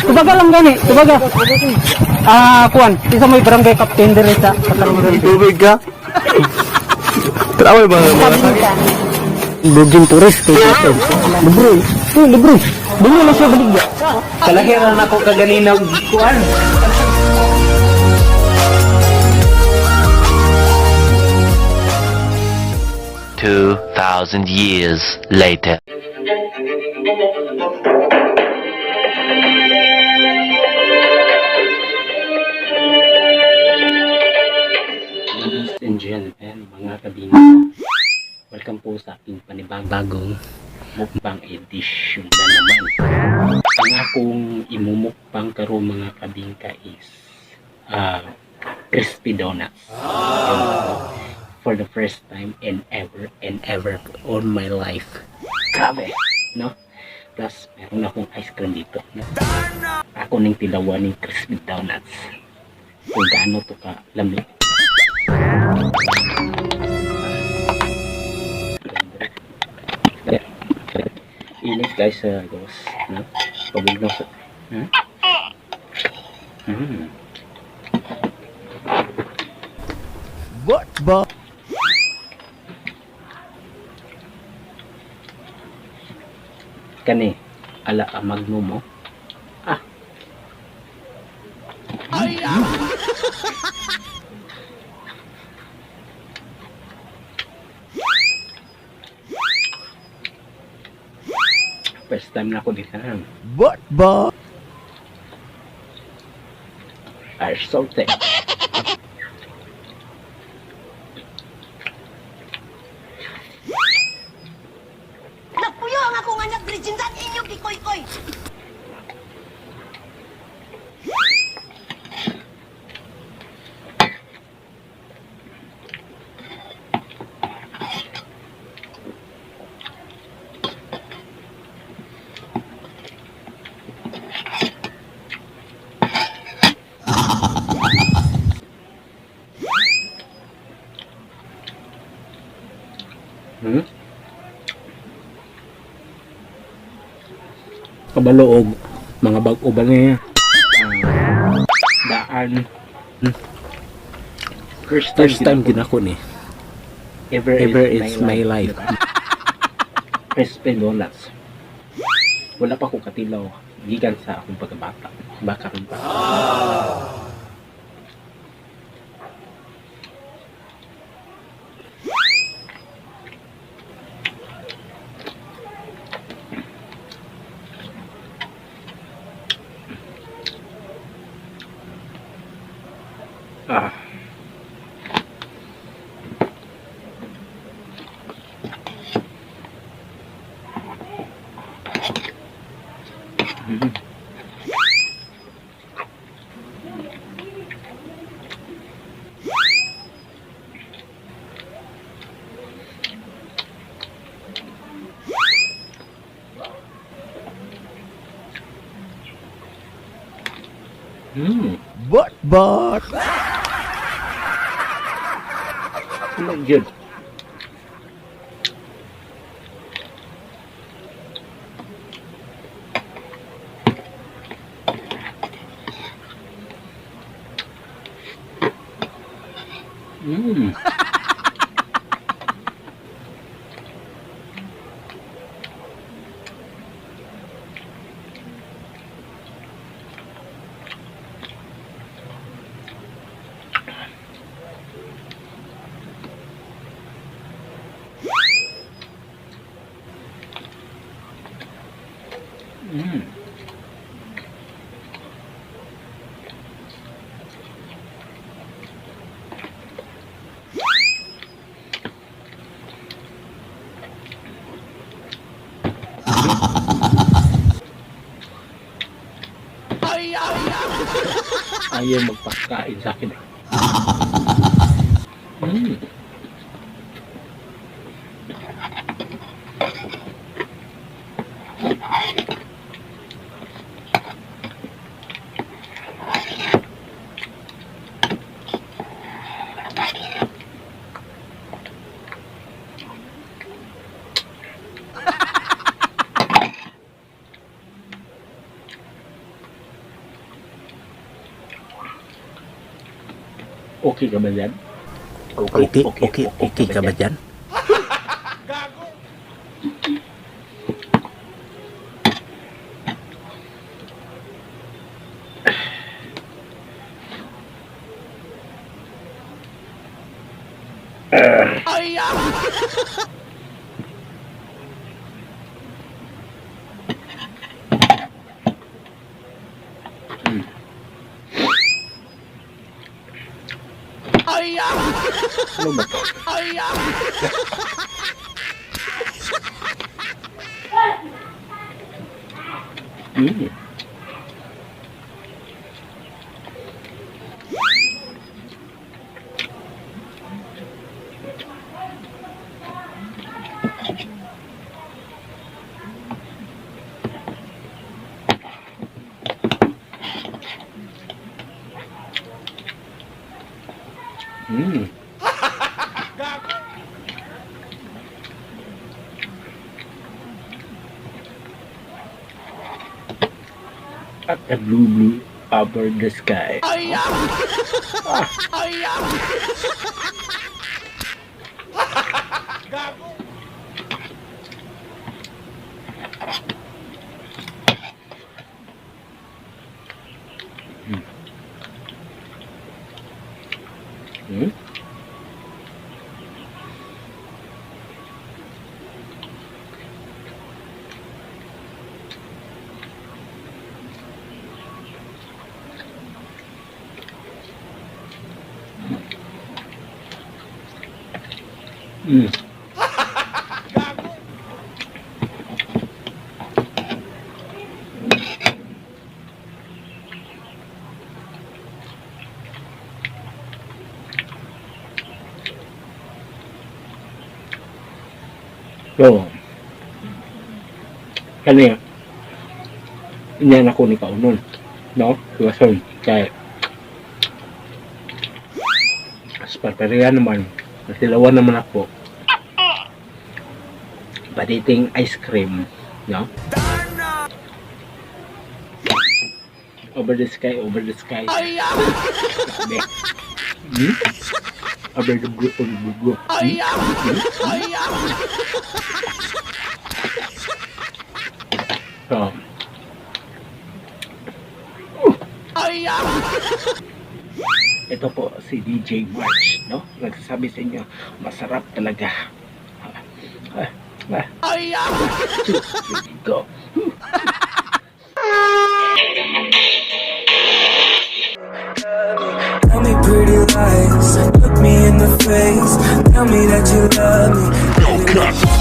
Tubaga lang gani, tubaga. Kuan, isa may barangay captain dire sa Katarungan. Tubig ka? Trawal ba? Bugin turis kay Captain. Libre. Dili na siya baligya. Kalahiran ako kaganina kuan. $2,000 years later. Ladies and gentlemen, mga kabingo, welcome po sa aking panibagong mukbang edition na naman. Ang akong imumukbang karo mga kabingka is crispy donuts. For the first time and ever all my life. Grabe, no? Plus, meron akong ice cream dito. No? Ako nang tilawan ng crispy donuts. Kung gaano to ka lamig. Inis guys, guys, no? Pabig na sa... What ba? Kani, ala amagno mo. First time na ako dito na. What ba? Are salty. Nagpuyo ang akong anak, Bridgendan, inyong kikoy-koy. Kabaloog mga bag-o ba niya daan first time din ako ni ever is my life. Crispy donuts, wala pa ko katilaw gikan sa akong pagkabata baka rin pa. What ba? Good. Ayaw magpakain sa akin. Okay ka ba dyan? Okay ka ba dyan? Ano ba to? Mm. Mm. At the blue over the sky. Hmm? Mm. So, kanina, inyan ako ni Kaunon, no? Kasi, kaya, as parperia naman, nasilawan naman ako, paditing ice cream, no? Over the sky, over the sky. Sabi, over the blue, over the blue. So, ito po si DJ March, no? Nagsasabi sa inyo, masarap talaga. Go. Tell me pretty lies, look me in the face, tell me that you love me.